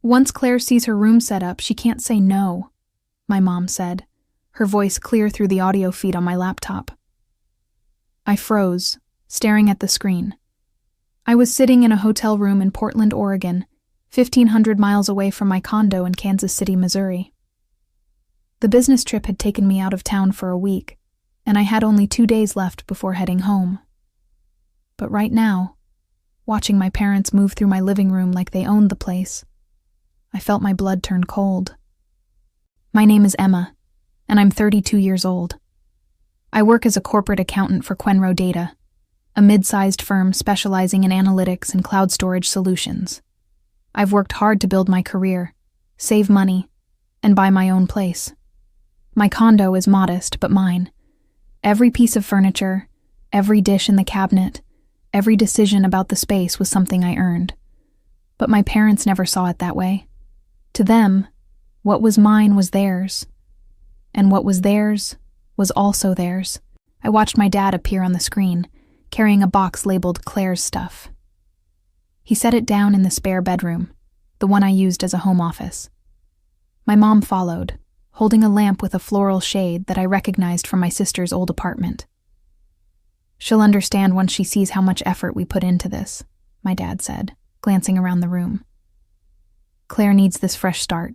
Once Claire sees her room set up, she can't say no, my mom said, her voice clear through the audio feed on my laptop. I froze, staring at the screen. I was sitting in a hotel room in Portland, Oregon, 1,500 miles away from my condo in Kansas City, Missouri. The business trip had taken me out of town for a week, and I had only 2 days left before heading home. But right now, watching my parents move through my living room like they owned the place, I felt my blood turn cold. My name is Emma, and I'm 32 years old. I work as a corporate accountant for Quenro Data, a mid-sized firm specializing in analytics and cloud storage solutions. I've worked hard to build my career, save money, and buy my own place. My condo is modest but mine. Every piece of furniture, every dish in the cabinet, every decision about the space was something I earned. But my parents never saw it that way. To them, what was mine was theirs. And what was theirs was also theirs. I watched my dad appear on the screen, carrying a box labeled Claire's stuff. He set it down in the spare bedroom, the one I used as a home office. My mom followed, holding a lamp with a floral shade that I recognized from my sister's old apartment. "She'll understand once she sees how much effort we put into this," my dad said, glancing around the room. "Claire needs this fresh start."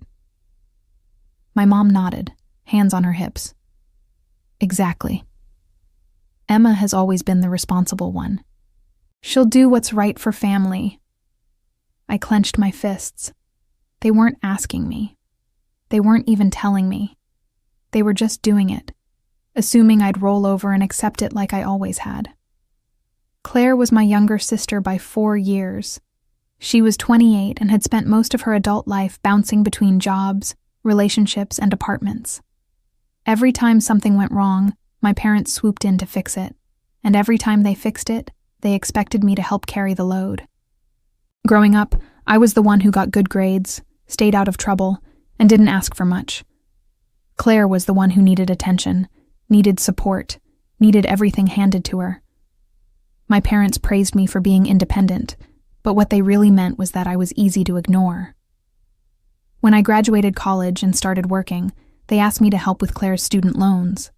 My mom nodded, hands on her hips. "Exactly. Emma has always been the responsible one. She'll do what's right for family." I clenched my fists. They weren't asking me. They weren't even telling me. They were just doing it, assuming I'd roll over and accept it like I always had. Claire was my younger sister by 4 years. She was 28 and had spent most of her adult life bouncing between jobs, relationships, and apartments. Every time something went wrong, my parents swooped in to fix it, and every time they fixed it, they expected me to help carry the load. Growing up, I was the one who got good grades, stayed out of trouble, and didn't ask for much. Claire was the one who needed attention, needed support, needed everything handed to her. My parents praised me for being independent, but what they really meant was that I was easy to ignore. When I graduated college and started working, they asked me to help with Claire's student loans.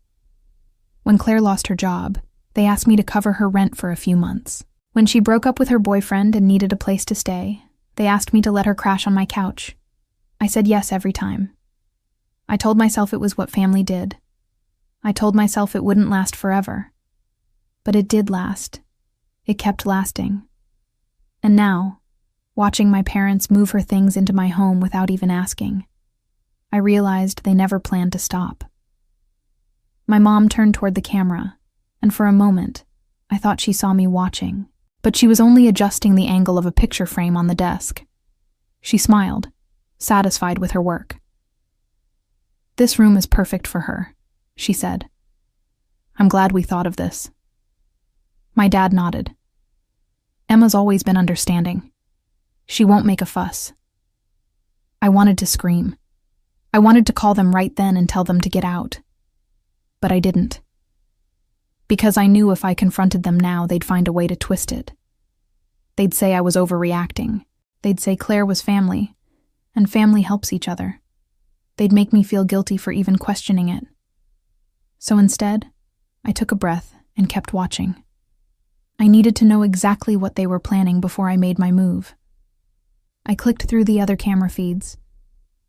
When Claire lost her job, they asked me to cover her rent for a few months. When she broke up with her boyfriend and needed a place to stay, they asked me to let her crash on my couch. I said yes every time. I told myself it was what family did. I told myself it wouldn't last forever. But it did last. It kept lasting. And now, watching my parents move her things into my home without even asking, I realized they never planned to stop. My mom turned toward the camera, and for a moment, I thought she saw me watching, but she was only adjusting the angle of a picture frame on the desk. She smiled, satisfied with her work. "This room is perfect for her," she said. "I'm glad we thought of this." My dad nodded. "Emma's always been understanding. She won't make a fuss." I wanted to scream. I wanted to call them right then and tell them to get out. But I didn't. Because I knew if I confronted them now, they'd find a way to twist it. They'd say I was overreacting. They'd say Claire was family, and family helps each other. They'd make me feel guilty for even questioning it. So instead, I took a breath and kept watching. I needed to know exactly what they were planning before I made my move. I clicked through the other camera feeds.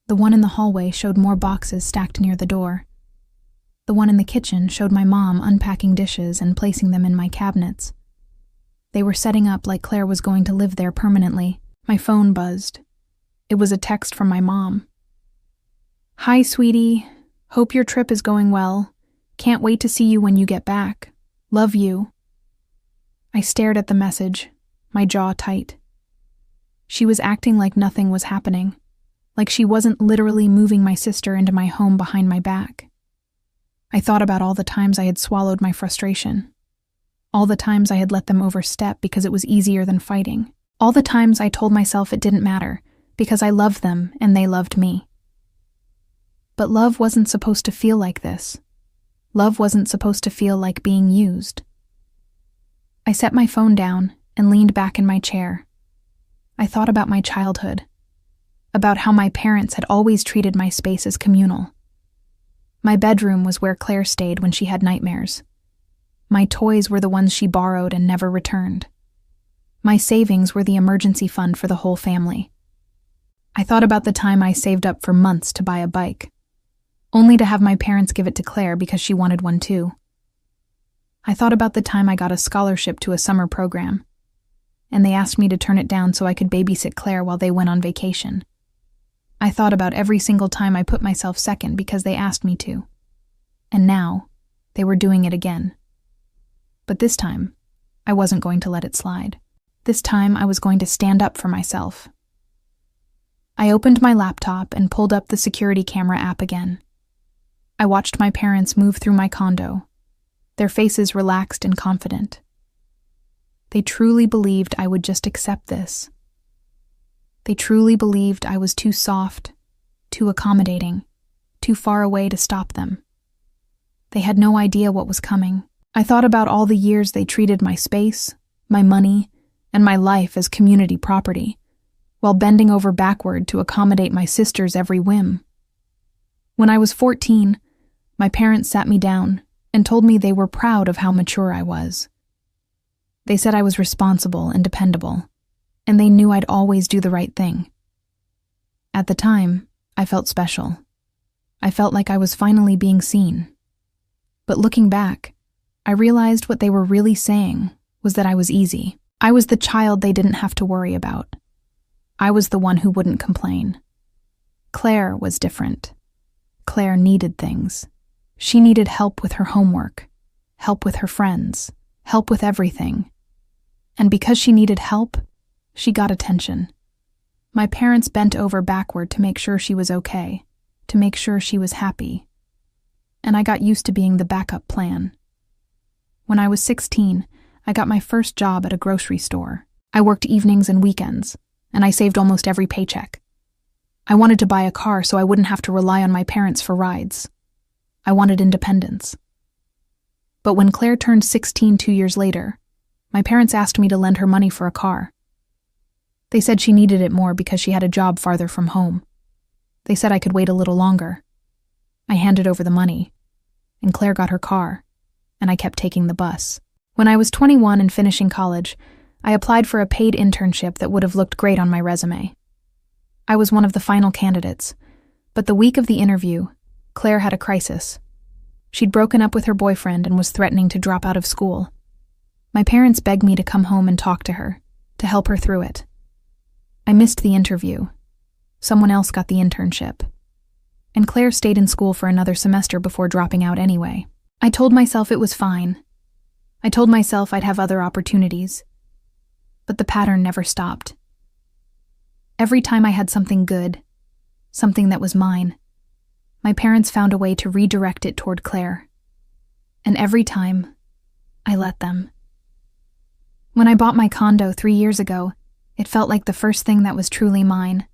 The one in the hallway showed more boxes stacked near the door. The one in the kitchen showed my mom unpacking dishes and placing them in my cabinets. They were setting up like Claire was going to live there permanently. My phone buzzed. It was a text from my mom. "Hi, sweetie. Hope your trip is going well. Can't wait to see you when you get back. Love you." I stared at the message, my jaw tight. She was acting like nothing was happening, like she wasn't literally moving my sister into my home behind my back. I thought about all the times I had swallowed my frustration, all the times I had let them overstep because it was easier than fighting, all the times I told myself it didn't matter because I loved them and they loved me. But love wasn't supposed to feel like this. Love wasn't supposed to feel like being used. I set my phone down and leaned back in my chair. I thought about my childhood. about how my parents had always treated my space as communal. My bedroom was where Claire stayed when she had nightmares. My toys were the ones she borrowed and never returned. My savings were the emergency fund for the whole family. I thought about the time I saved up for months to buy a bike, only to have my parents give it to Claire because she wanted one too. I thought about the time I got a scholarship to a summer program, and they asked me to turn it down so I could babysit Claire while they went on vacation. I thought about every single time I put myself second because they asked me to. And now, they were doing it again. But this time, I wasn't going to let it slide. This time, I was going to stand up for myself. I opened my laptop and pulled up the security camera app again. I watched my parents move through my condo, their faces relaxed and confident. They truly believed I would just accept this. They truly believed I was too soft, too accommodating, too far away to stop them. They had no idea what was coming. I thought about all the years they treated my space, my money, and my life as community property, while bending over backward to accommodate my sister's every whim. When I was 14, my parents sat me down and told me they were proud of how mature I was. They said I was responsible and dependable, and they knew I'd always do the right thing. At the time, I felt special. I felt like I was finally being seen. But looking back, I realized what they were really saying was that I was easy. I was the child they didn't have to worry about. I was the one who wouldn't complain. Claire was different. Claire needed things. She needed help with her homework, help with her friends, help with everything. And because she needed help, she got attention. My parents bent over backward to make sure she was okay, to make sure she was happy. And I got used to being the backup plan. When I was 16, I got my first job at a grocery store. I worked evenings and weekends, and I saved almost every paycheck. I wanted to buy a car so I wouldn't have to rely on my parents for rides. I wanted independence. But when Claire turned 16 2 years later, my parents asked me to lend her money for a car. They said she needed it more because she had a job farther from home. They said I could wait a little longer. I handed over the money, and Claire got her car, and I kept taking the bus. When I was 21 and finishing college, I applied for a paid internship that would have looked great on my resume. I was one of the final candidates, but the week of the interview, Claire had a crisis. She'd broken up with her boyfriend and was threatening to drop out of school. My parents begged me to come home and talk to her, to help her through it. I missed the interview. Someone else got the internship. And Claire stayed in school for another semester before dropping out anyway. I told myself it was fine. I told myself I'd have other opportunities. But the pattern never stopped. Every time I had something good, something that was mine, my parents found a way to redirect it toward Claire. And every time, I let them. When I bought my condo 3 years ago, it felt like the first thing that was truly mine.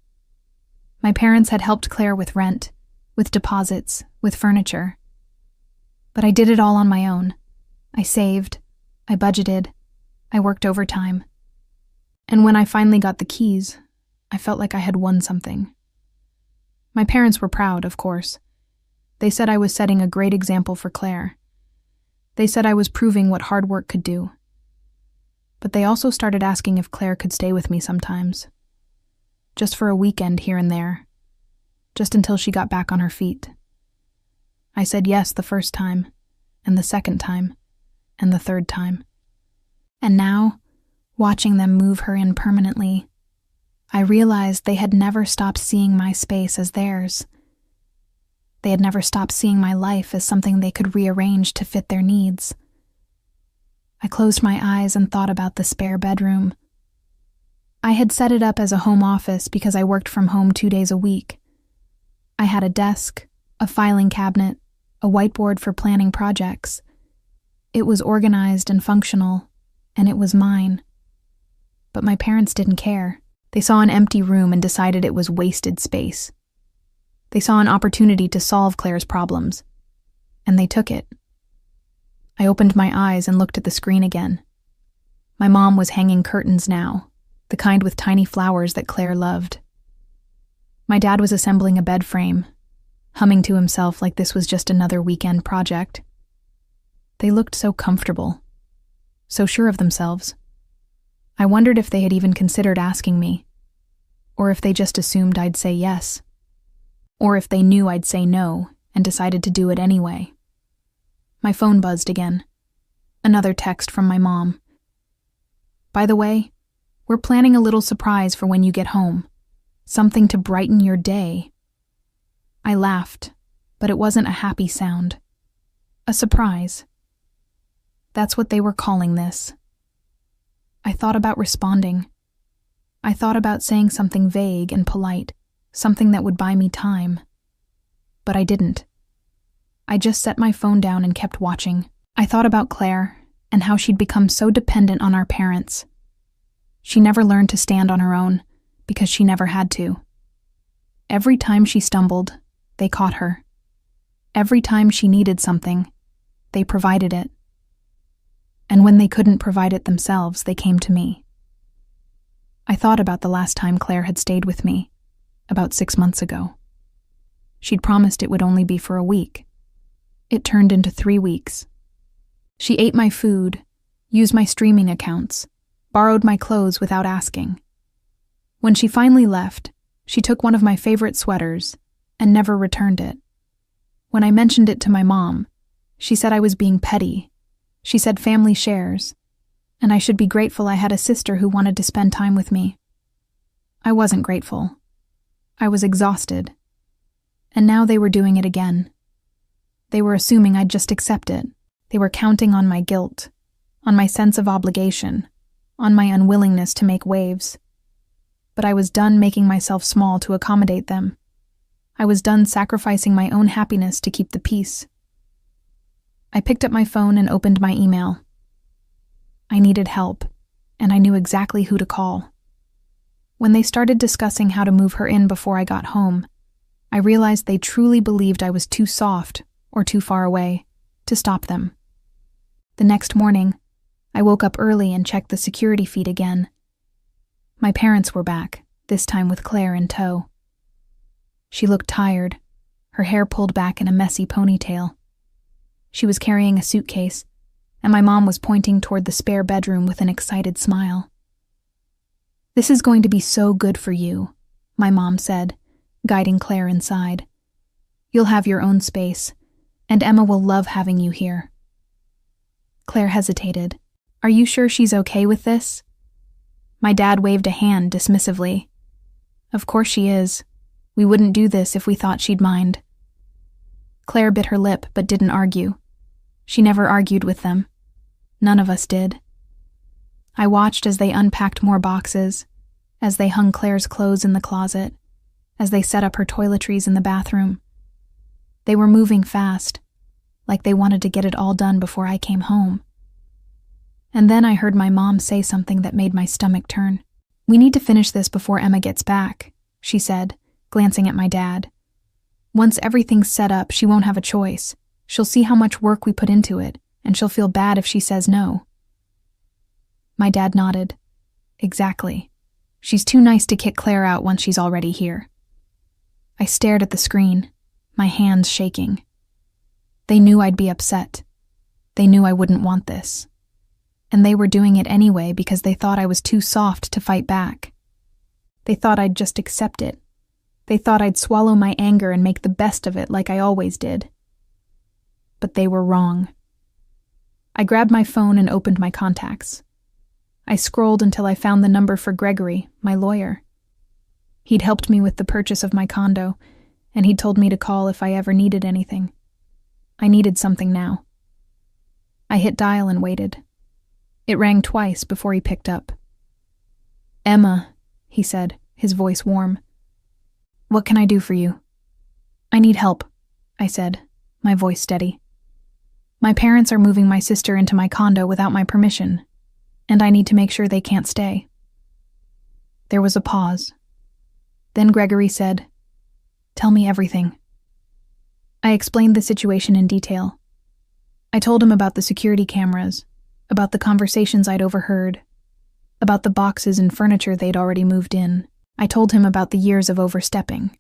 My parents had helped Claire with rent, with deposits, with furniture. But I did it all on my own. I saved, I budgeted, I worked overtime. And when I finally got the keys, I felt like I had won something. My parents were proud, of course. They said I was setting a great example for Claire. They said I was proving what hard work could do. But they also started asking if Claire could stay with me sometimes. Just for a weekend here and there. Just until she got back on her feet. I said yes the first time, and the second time, and the third time. And now, watching them move her in permanently, I realized they had never stopped seeing my space as theirs. They had never stopped seeing my life as something they could rearrange to fit their needs. I closed my eyes and thought about the spare bedroom. I had set it up as a home office because I worked from home 2 days a week. I had a desk, a filing cabinet, a whiteboard for planning projects. It was organized and functional, and it was mine. But my parents didn't care. They saw an empty room and decided it was wasted space. They saw an opportunity to solve Claire's problems, and they took it. I opened my eyes and looked at the screen again. My mom was hanging curtains now, the kind with tiny flowers that Claire loved. My dad was assembling a bed frame, humming to himself like this was just another weekend project. They looked so comfortable, so sure of themselves. I wondered if they had even considered asking me, or if they just assumed I'd say yes, or if they knew I'd say no and decided to do it anyway. My phone buzzed again. Another text from my mom. "By the way, we're planning a little surprise for when you get home. Something to brighten your day." I laughed, but it wasn't a happy sound. A surprise. That's what they were calling this. I thought about responding. I thought about saying something vague and polite, something that would buy me time. But I didn't. I just set my phone down and kept watching. I thought about Claire and how she'd become so dependent on our parents. She never learned to stand on her own because she never had to. Every time she stumbled, they caught her. Every time she needed something, they provided it. And when they couldn't provide it themselves, they came to me. I thought about the last time Claire had stayed with me, about 6 months ago. She'd promised it would only be for a week. It turned into 3 weeks. She ate my food, used my streaming accounts, borrowed my clothes without asking. When she finally left, she took one of my favorite sweaters and never returned it. When I mentioned it to my mom, she said I was being petty. She said family shares, and I should be grateful I had a sister who wanted to spend time with me. I wasn't grateful. I was exhausted. And now they were doing it again. They were assuming I'd just accept it. They were counting on my guilt, on my sense of obligation, on my unwillingness to make waves. But I was done making myself small to accommodate them. I was done sacrificing my own happiness to keep the peace. I picked up my phone and opened my email. I needed help, and I knew exactly who to call. When they started discussing how to move her in before I got home, I realized they truly believed I was too soft or too far away to stop them. The next morning, I woke up early and checked the security feed again. My parents were back, this time with Claire in tow. She looked tired, her hair pulled back in a messy ponytail. She was carrying a suitcase, and my mom was pointing toward the spare bedroom with an excited smile. "This is going to be so good for you," my mom said, guiding Claire inside. "You'll have your own space, and Emma will love having you here." Claire hesitated. "Are you sure she's okay with this?" My dad waved a hand dismissively. "Of course she is. We wouldn't do this if we thought she'd mind." Claire bit her lip but didn't argue. She never argued with them. None of us did. I watched as they unpacked more boxes, as they hung Claire's clothes in the closet, as they set up her toiletries in the bathroom. They were moving fast, like they wanted to get it all done before I came home. And then I heard my mom say something that made my stomach turn. "We need to finish this before Emma gets back," she said, glancing at my dad. "Once everything's set up, she won't have a choice. She'll see how much work we put into it, and she'll feel bad if she says no." My dad nodded. "Exactly. She's too nice to kick Claire out once she's already here." I stared at the screen, my hands shaking. They knew I'd be upset. They knew I wouldn't want this. And they were doing it anyway because they thought I was too soft to fight back. They thought I'd just accept it. They thought I'd swallow my anger and make the best of it like I always did. But they were wrong. I grabbed my phone and opened my contacts. I scrolled until I found the number for Gregory, my lawyer. He'd helped me with the purchase of my condo, and he'd told me to call if I ever needed anything. I needed something now. I hit dial and waited. It rang twice before he picked up. "Emma," he said, his voice warm. "What can I do for you?" "I need help," I said, my voice steady. "My parents are moving my sister into my condo without my permission, and I need to make sure they can't stay." There was a pause. Then Gregory said, "Tell me everything." I explained the situation in detail. I told him about the security cameras, about the conversations I'd overheard, about the boxes and furniture they'd already moved in. I told him about the years of overstepping,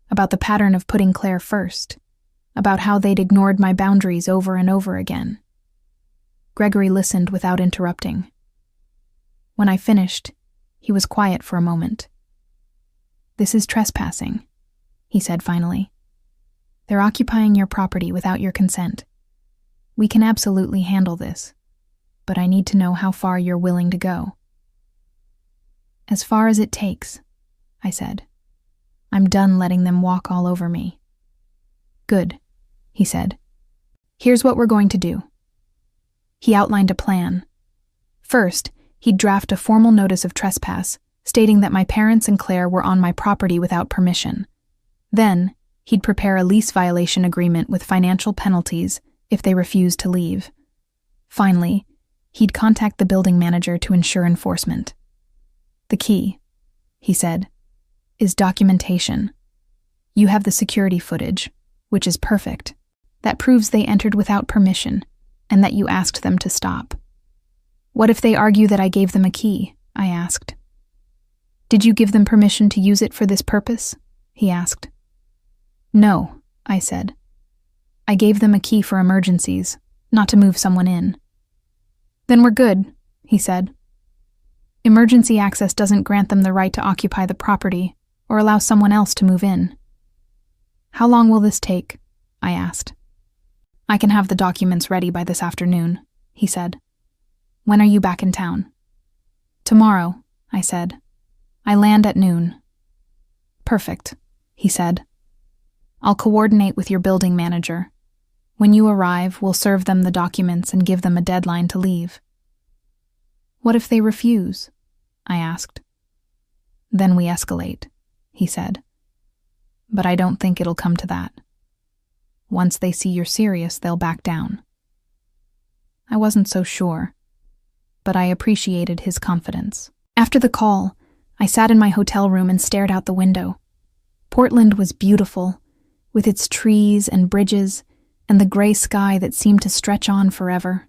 about the pattern of putting Claire first, about how they'd ignored my boundaries over and over again. Gregory listened without interrupting. When I finished, he was quiet for a moment. "This is trespassing," he said finally. "They're occupying your property without your consent. We can absolutely handle this, but I need to know how far you're willing to go." "As far as it takes," I said. "I'm done letting them walk all over me." "Good," he said. "Here's what we're going to do." He outlined a plan. First, he'd draft a formal notice of trespass, stating that my parents and Claire were on my property without permission. Then, he'd prepare a lease violation agreement with financial penalties if they refused to leave. Finally, he'd contact the building manager to ensure enforcement. "The key," he said, "is documentation. You have the security footage, which is perfect. That proves they entered without permission and that you asked them to stop." "What if they argue that I gave them a key?" I asked. "Did you give them permission to use it for this purpose?" he asked. "No," I said. "I gave them a key for emergencies, not to move someone in." "Then we're good," he said. "Emergency access doesn't grant them the right to occupy the property or allow someone else to move in." "How long will this take?" I asked. "I can have the documents ready by this afternoon," he said. "When are you back in town?" "Tomorrow," I said. "I land at noon." "Perfect," he said. "I'll coordinate with your building manager. When you arrive, we'll serve them the documents and give them a deadline to leave." "What if they refuse?" I asked. "Then we escalate," he said. "But I don't think it'll come to that. Once they see you're serious, they'll back down." I wasn't so sure, but I appreciated his confidence. After the call, I sat in my hotel room and stared out the window. Portland was beautiful, with its trees and bridges and the gray sky that seemed to stretch on forever.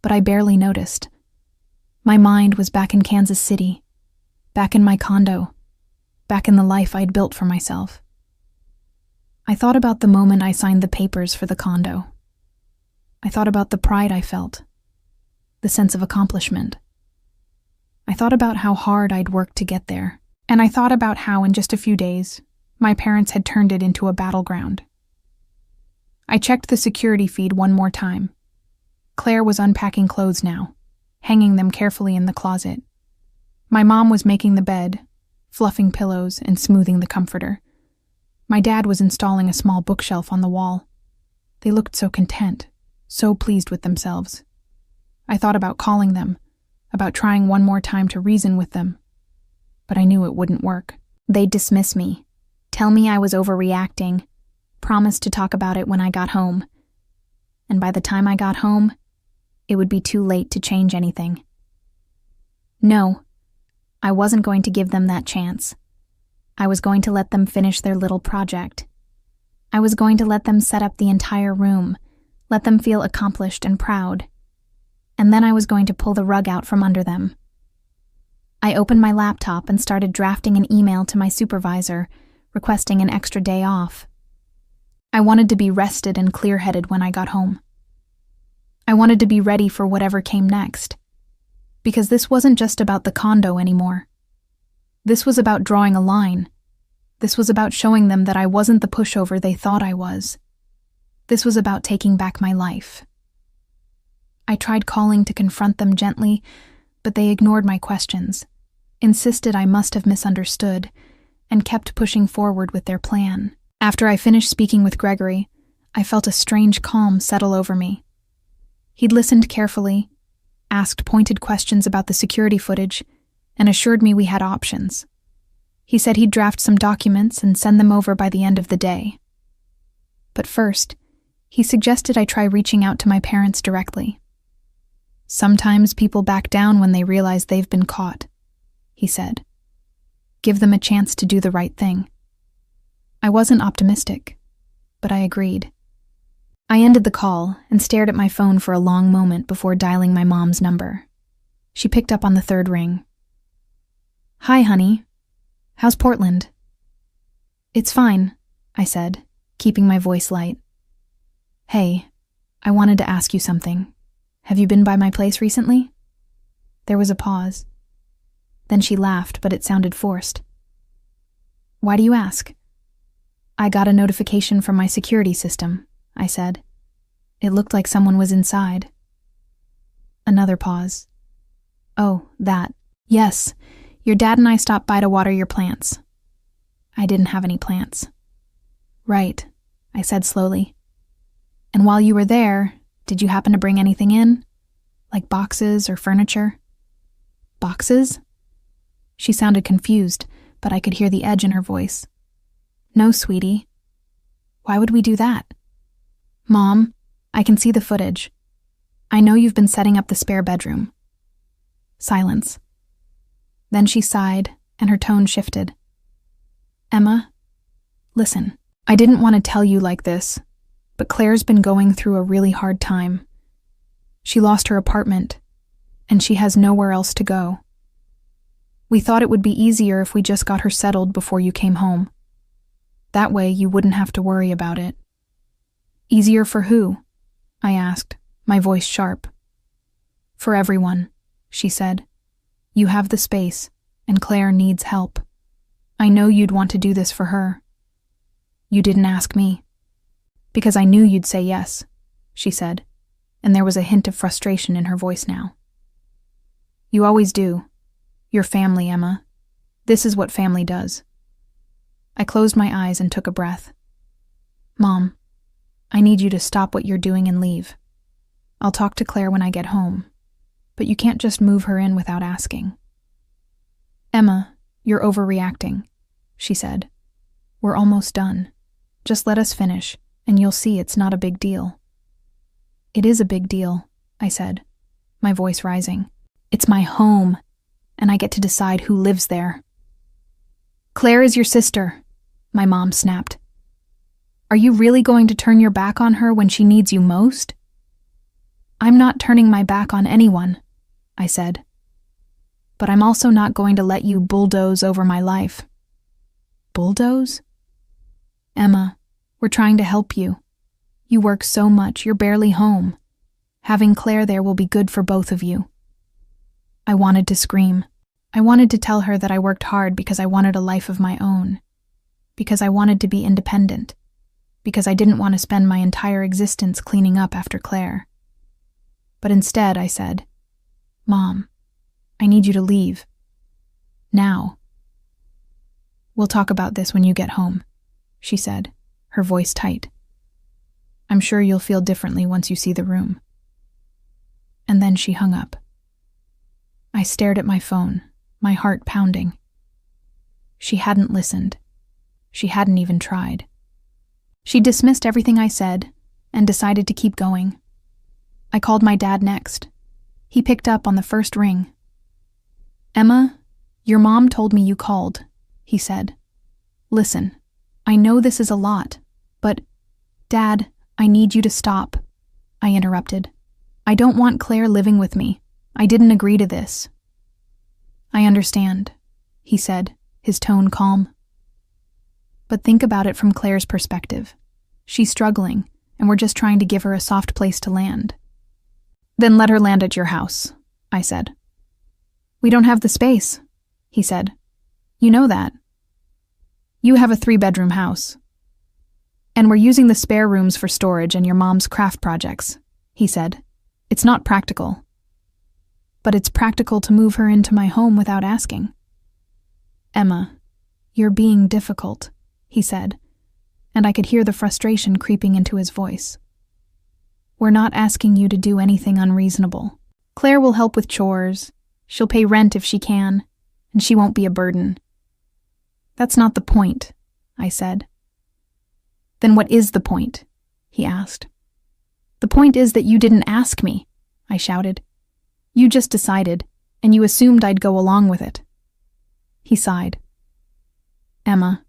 But I barely noticed. My mind was back in Kansas City, back in my condo, back in the life I'd built for myself. I thought about the moment I signed the papers for the condo. I thought about the pride I felt, the sense of accomplishment. I thought about how hard I'd worked to get there, and I thought about how in just a few days, my parents had turned it into a battleground. I checked the security feed one more time. Claire was unpacking clothes now, hanging them carefully in the closet. My mom was making the bed, fluffing pillows and smoothing the comforter. My dad was installing a small bookshelf on the wall. They looked so content, so pleased with themselves. I thought about calling them, about trying one more time to reason with them, but I knew it wouldn't work. They'd dismiss me, tell me I was overreacting, promise to talk about it when I got home. And by the time I got home, it would be too late to change anything. No, I wasn't going to give them that chance. I was going to let them finish their little project. I was going to let them set up the entire room, let them feel accomplished and proud. And then I was going to pull the rug out from under them. I opened my laptop and started drafting an email to my supervisor, requesting an extra day off. I wanted to be rested and clear-headed when I got home. I wanted to be ready for whatever came next. Because this wasn't just about the condo anymore. This was about drawing a line. This was about showing them that I wasn't the pushover they thought I was. This was about taking back my life. I tried calling to confront them gently, but they ignored my questions, insisted I must have misunderstood, and kept pushing forward with their plan. After I finished speaking with Gregory, I felt a strange calm settle over me. He'd listened carefully, asked pointed questions about the security footage, and assured me we had options. He said he'd draft some documents and send them over by the end of the day. But first, he suggested I try reaching out to my parents directly. Sometimes people back down when they realize they've been caught, he said. Give them a chance to do the right thing. I wasn't optimistic, but I agreed. I ended the call and stared at my phone for a long moment before dialing my mom's number. She picked up on the third ring. "Hi, honey," How's Portland? It's fine, I said, keeping my voice light. Hey, I wanted to ask you something. Have you been by my place recently? There was a pause. Then she laughed, but it sounded forced. Why do you ask? I got a notification from my security system, I said. It looked like someone was inside. Another pause. Oh, that. Yes, your dad and I stopped by to water your plants. I didn't have any plants. Right, I said slowly. And while you were there, did you happen to bring anything in? Like boxes or furniture? Boxes? She sounded confused, but I could hear the edge in her voice. No, sweetie. Why would we do that? Mom, I can see the footage. I know you've been setting up the spare bedroom. Silence. Then she sighed, and her tone shifted. Emma, listen, I didn't want to tell you like this, but Claire's been going through a really hard time. She lost her apartment, and she has nowhere else to go. We thought it would be easier if we just got her settled before you came home. That way you wouldn't have to worry about it. Easier for who? I asked, my voice sharp. For everyone, she said. You have the space, and Claire needs help. I know you'd want to do this for her. You didn't ask me. Because I knew you'd say yes, she said, and there was a hint of frustration in her voice now. You always do. You're family, Emma. This is what family does. I closed my eyes and took a breath. Mom, I need you to stop what you're doing and leave. I'll talk to Claire when I get home, but you can't just move her in without asking. Emma, you're overreacting, she said. We're almost done. Just let us finish, and you'll see it's not a big deal. It is a big deal, I said, my voice rising. It's my home, and I get to decide who lives there. Claire is your sister, my mom snapped. Are you really going to turn your back on her when she needs you most? I'm not turning my back on anyone, I said. But I'm also not going to let you bulldoze over my life. Bulldoze? Emma, we're trying to help you. You work so much, you're barely home. Having Claire there will be good for both of you. I wanted to scream. I wanted to tell her that I worked hard because I wanted a life of my own. Because I wanted to be independent. Because I didn't want to spend my entire existence cleaning up after Claire. But instead, I said, Mom, I need you to leave. Now. We'll talk about this when you get home, she said, her voice tight. I'm sure you'll feel differently once you see the room. And then she hung up. I stared at my phone, my heart pounding. She hadn't listened. She hadn't even tried. She dismissed everything I said and decided to keep going. I called my dad next. He picked up on the first ring. Emma, your mom told me you called, he said. Listen, I know this is a lot, but, Dad, I need you to stop, I interrupted. I don't want Claire living with me. I didn't agree to this. I understand, he said, his tone calm. But think about it from Claire's perspective. She's struggling, and we're just trying to give her a soft place to land. Then let her land at your house, I said. We don't have the space, he said. You know that. You have a 3-bedroom house. And we're using the spare rooms for storage and your mom's craft projects, he said. It's not practical. But it's practical to move her into my home without asking. Emma, you're being difficult, he said, and I could hear the frustration creeping into his voice. We're not asking you to do anything unreasonable. Claire will help with chores. She'll pay rent if she can, and she won't be a burden. That's not the point, I said. Then what is the point? He asked. The point is that you didn't ask me, I shouted. You just decided, and you assumed I'd go along with it. He sighed. Emma,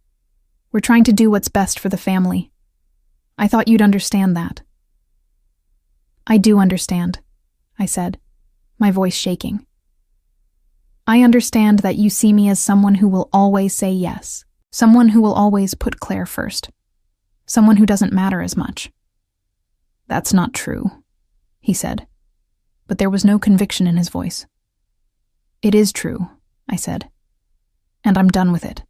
we're trying to do what's best for the family. I thought you'd understand that. I do understand, I said, my voice shaking. I understand that you see me as someone who will always say yes, someone who will always put Claire first, someone who doesn't matter as much." "That's not true," he said, but there was no conviction in his voice. "It is true," I said, "and I'm done with it."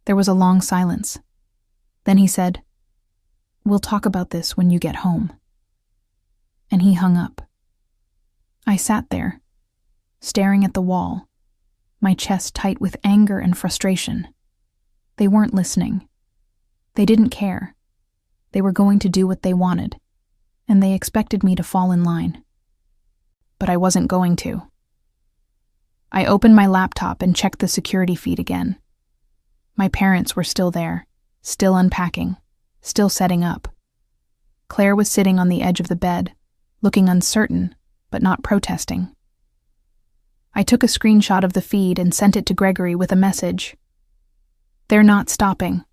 There was a long silence. Then he said, "We'll talk about this when you get home." And he hung up. I sat there, staring at the wall, my chest tight with anger and frustration. They weren't listening. They didn't care. They were going to do what they wanted, and they expected me to fall in line. But I wasn't going to. I opened my laptop and checked the security feed again. My parents were still there, still unpacking, still setting up. Claire was sitting on the edge of the bed, looking uncertain, but not protesting. I took a screenshot of the feed and sent it to Gregory with a message. "They're not stopping.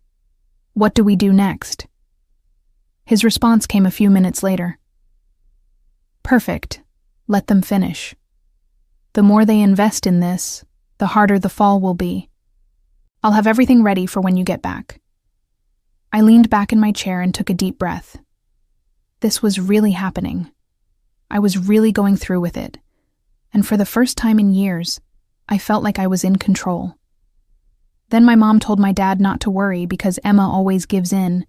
What do we do next?" His response came a few minutes later. "Perfect. Let them finish. The more they invest in this, the harder the fall will be. I'll have everything ready for when you get back." I leaned back in my chair and took a deep breath. This was really happening. I was really going through with it, and for the first time in years, I felt like I was in control. Then my mom told my dad not to worry because Emma always gives in,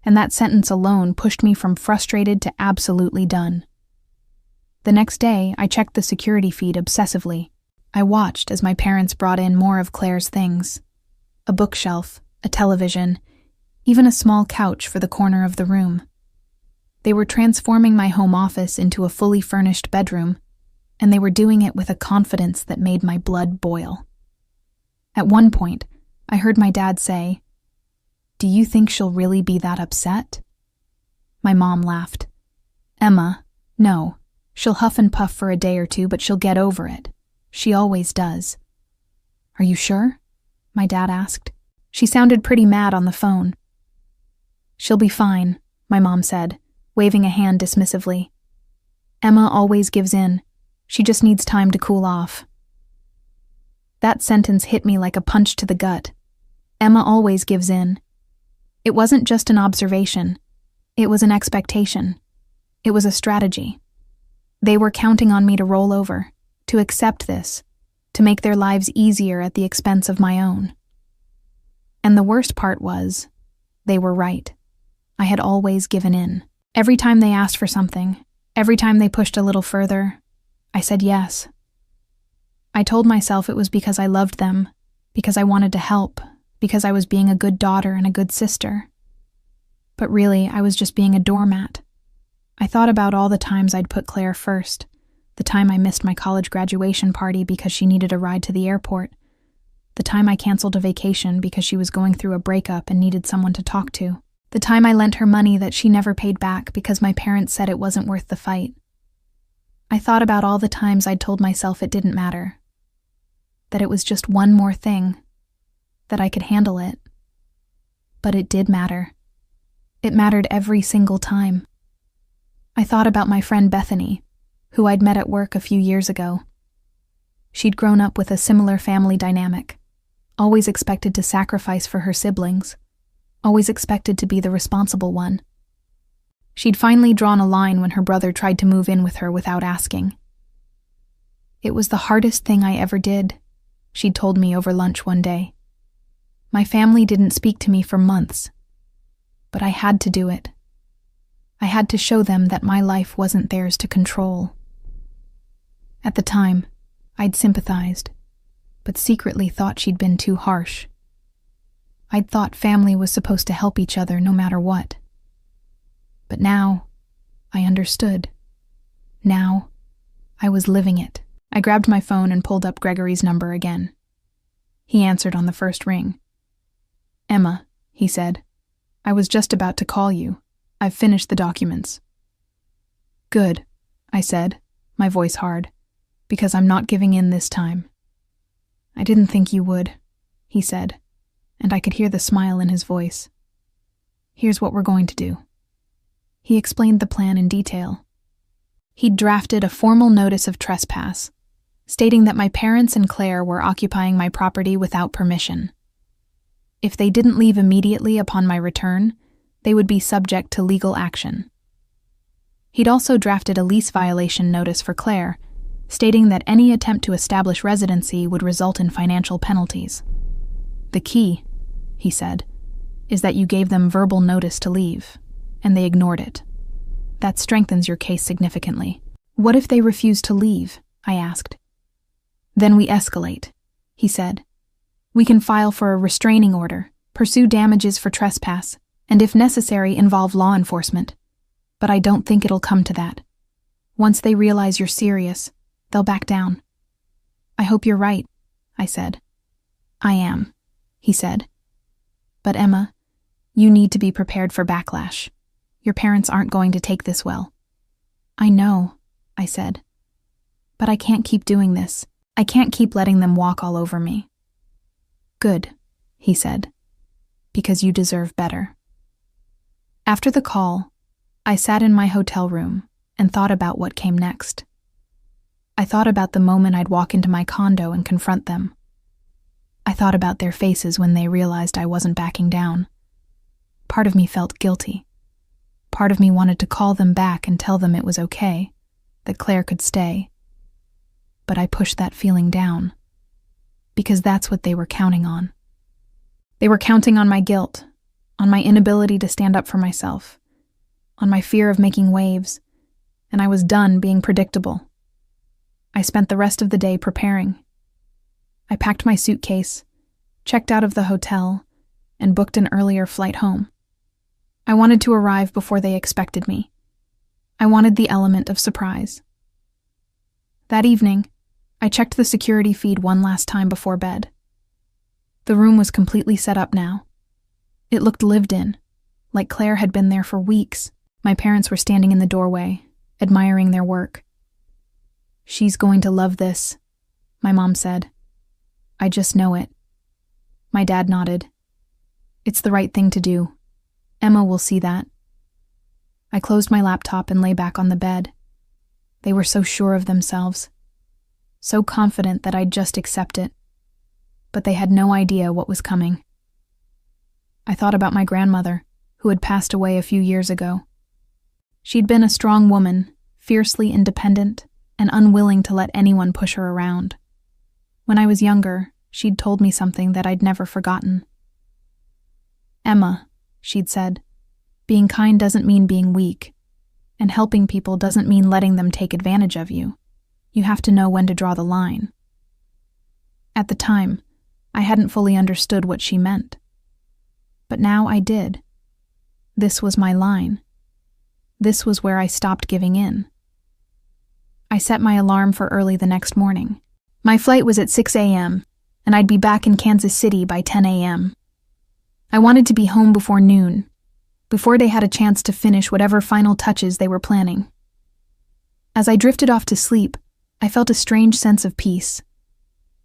and that sentence alone pushed me from frustrated to absolutely done. The next day, I checked the security feed obsessively. I watched as my parents brought in more of Claire's things. A bookshelf, a television, even a small couch for the corner of the room. They were transforming my home office into a fully furnished bedroom, and they were doing it with a confidence that made my blood boil. At one point, I heard my dad say, "Do you think she'll really be that upset?" My mom laughed. "Emma, no. She'll huff and puff for a day or two, but she'll get over it. She always does." "Are you sure?" my dad asked. She sounded pretty mad on the phone. "She'll be fine," my mom said, waving a hand dismissively. "Emma always gives in. She just needs time to cool off." That sentence hit me like a punch to the gut. Emma always gives in. It wasn't just an observation. It was an expectation. It was a strategy. They were counting on me to roll over, to accept this, to make their lives easier at the expense of my own. And the worst part was, they were right. I had always given in. Every time they asked for something, every time they pushed a little further, I said yes. I told myself it was because I loved them, because I wanted to help, because I was being a good daughter and a good sister. But really, I was just being a doormat. I thought about all the times I'd put Claire first, the time I missed my college graduation party because she needed a ride to the airport, the time I canceled a vacation because she was going through a breakup and needed someone to talk to, the time I lent her money that she never paid back because my parents said it wasn't worth the fight. I thought about all the times I'd told myself it didn't matter, that it was just one more thing, that I could handle it. But it did matter. It mattered every single time. I thought about my friend Bethany, who I'd met at work a few years ago. She'd grown up with a similar family dynamic, always expected to sacrifice for her siblings, always expected to be the responsible one. She'd finally drawn a line when her brother tried to move in with her without asking. "It was the hardest thing I ever did," she'd told me over lunch one day. "My family didn't speak to me for months, but I had to do it. I had to show them that my life wasn't theirs to control." At the time, I'd sympathized, but secretly thought she'd been too harsh. I'd thought family was supposed to help each other no matter what. But now, I understood. Now, I was living it. I grabbed my phone and pulled up Gregory's number again. He answered on the first ring. "Emma," he said, "I was just about to call you. I've finished the documents." "Good," I said, my voice hard, "because I'm not giving in this time." "I didn't think you would," he said, and I could hear the smile in his voice. "Here's what we're going to do." He explained the plan in detail. He'd drafted a formal notice of trespass, stating that my parents and Claire were occupying my property without permission. If they didn't leave immediately upon my return, they would be subject to legal action. He'd also drafted a lease violation notice for Claire, stating that any attempt to establish residency would result in financial penalties. The key, he said, is that you gave them verbal notice to leave, and they ignored it. That strengthens your case significantly. What if they refuse to leave? I asked. Then we escalate, he said. We can file for a restraining order, pursue damages for trespass, and if necessary, involve law enforcement. But I don't think it'll come to that. Once they realize you're serious, they'll back down. I hope you're right, I said. I am, he said. But Emma, you need to be prepared for backlash. Your parents aren't going to take this well. I know, I said. But I can't keep doing this. I can't keep letting them walk all over me. Good, he said, because you deserve better. After the call, I sat in my hotel room and thought about what came next. I thought about the moment I'd walk into my condo and confront them. I thought about their faces when they realized I wasn't backing down. Part of me felt guilty. Part of me wanted to call them back and tell them it was okay, that Claire could stay. But I pushed that feeling down, because that's what they were counting on. They were counting on my guilt, on my inability to stand up for myself, on my fear of making waves, and I was done being predictable. I spent the rest of the day preparing. I packed my suitcase, checked out of the hotel, and booked an earlier flight home. I wanted to arrive before they expected me. I wanted the element of surprise. That evening, I checked the security feed one last time before bed. The room was completely set up now. It looked lived in, like Claire had been there for weeks. My parents were standing in the doorway, admiring their work. She's going to love this, my mom said. I just know it. My dad nodded. It's the right thing to do. Emma will see that. I closed my laptop and lay back on the bed. They were so sure of themselves, so confident that I'd just accept it. But they had no idea what was coming. I thought about my grandmother, who had passed away a few years ago. She'd been a strong woman, fiercely independent, and unwilling to let anyone push her around. When I was younger, she'd told me something that I'd never forgotten. Emma, she'd said, being kind doesn't mean being weak, and helping people doesn't mean letting them take advantage of you. You have to know when to draw the line. At the time, I hadn't fully understood what she meant. But now I did. This was my line. This was where I stopped giving in. I set my alarm for early the next morning. My flight was at 6 a.m., and I'd be back in Kansas City by 10 a.m. I wanted to be home before noon, before they had a chance to finish whatever final touches they were planning. As I drifted off to sleep, I felt a strange sense of peace.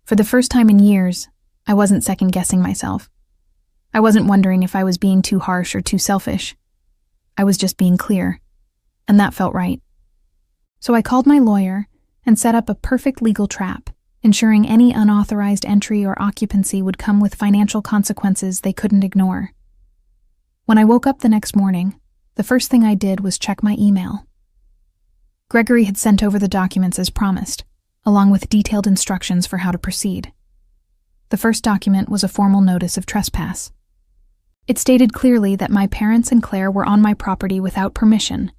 For the first time in years, I wasn't second-guessing myself. I wasn't wondering if I was being too harsh or too selfish. I was just being clear, and that felt right. So I called my lawyer and set up a perfect legal trap, ensuring any unauthorized entry or occupancy would come with financial consequences they couldn't ignore. When I woke up the next morning, the first thing I did was check my email. Gregory had sent over the documents as promised, along with detailed instructions for how to proceed. The first document was a formal notice of trespass. It stated clearly that my parents and Claire were on my property without permission,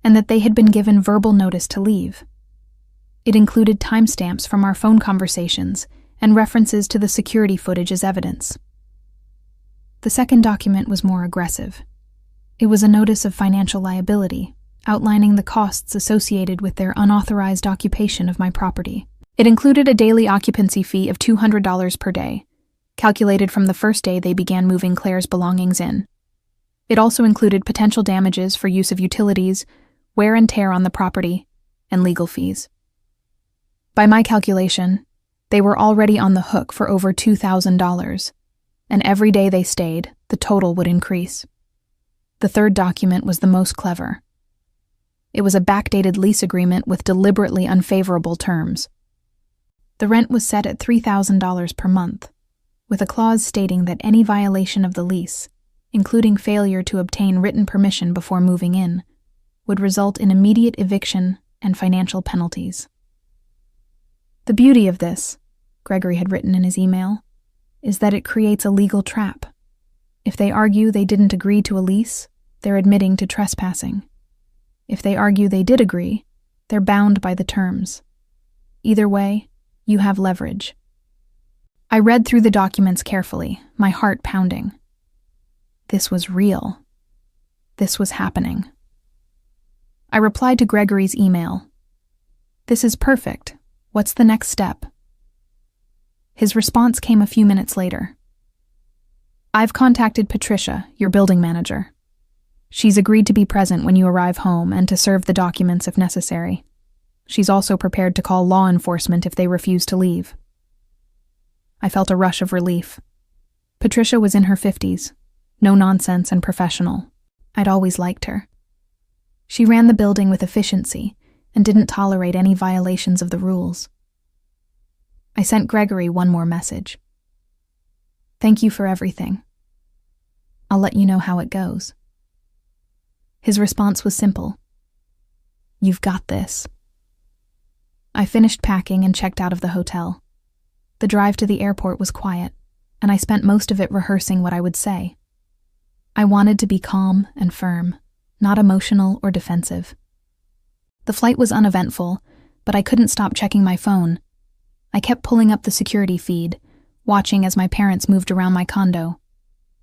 and that they had been given verbal notice to leave. It included timestamps from our phone conversations and references to the security footage as evidence. The second document was more aggressive. It was a notice of financial liability, outlining the costs associated with their unauthorized occupation of my property. It included a daily occupancy fee of $200 per day, calculated from the first day they began moving Claire's belongings in. It also included potential damages for use of utilities, wear and tear on the property, and legal fees. By my calculation, they were already on the hook for over $2,000, and every day they stayed, the total would increase. The third document was the most clever. It was a backdated lease agreement with deliberately unfavorable terms. The rent was set at $3,000 per month, with a clause stating that any violation of the lease, including failure to obtain written permission before moving in, would result in immediate eviction and financial penalties. The beauty of this, Gregory had written in his email, is that it creates a legal trap. If they argue they didn't agree to a lease, they're admitting to trespassing. If they argue they did agree, they're bound by the terms. Either way, you have leverage. I read through the documents carefully, my heart pounding. This was real. This was happening. I replied to Gregory's email. "This is perfect. What's the next step?" His response came a few minutes later. "I've contacted Patricia, your building manager. She's agreed to be present when you arrive home and to serve the documents if necessary. She's also prepared to call law enforcement if they refuse to leave." I felt a rush of relief. Patricia was in her 50s, no nonsense and professional. I'd always liked her. She ran the building with efficiency and didn't tolerate any violations of the rules. I sent Gregory one more message. "Thank you for everything. I'll let you know how it goes." His response was simple. "You've got this." I finished packing and checked out of the hotel. The drive to the airport was quiet, and I spent most of it rehearsing what I would say. I wanted to be calm and firm, not emotional or defensive. The flight was uneventful, but I couldn't stop checking my phone. I kept pulling up the security feed, watching as my parents moved around my condo.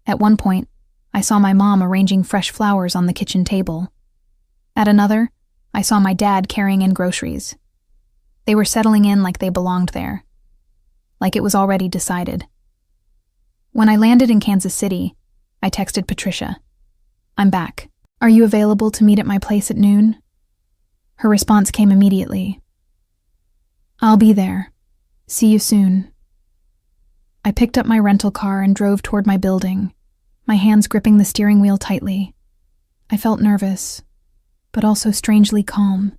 At one point, I saw my mom arranging fresh flowers on the kitchen table. At another, I saw my dad carrying in groceries. They were settling in like they belonged there, like it was already decided. When I landed in Kansas City, I texted Patricia. "I'm back. Are you available to meet at my place at noon?" Her response came immediately. "I'll be there. See you soon." I picked up my rental car and drove toward my building, my hands gripping the steering wheel tightly. I felt nervous, but also strangely calm.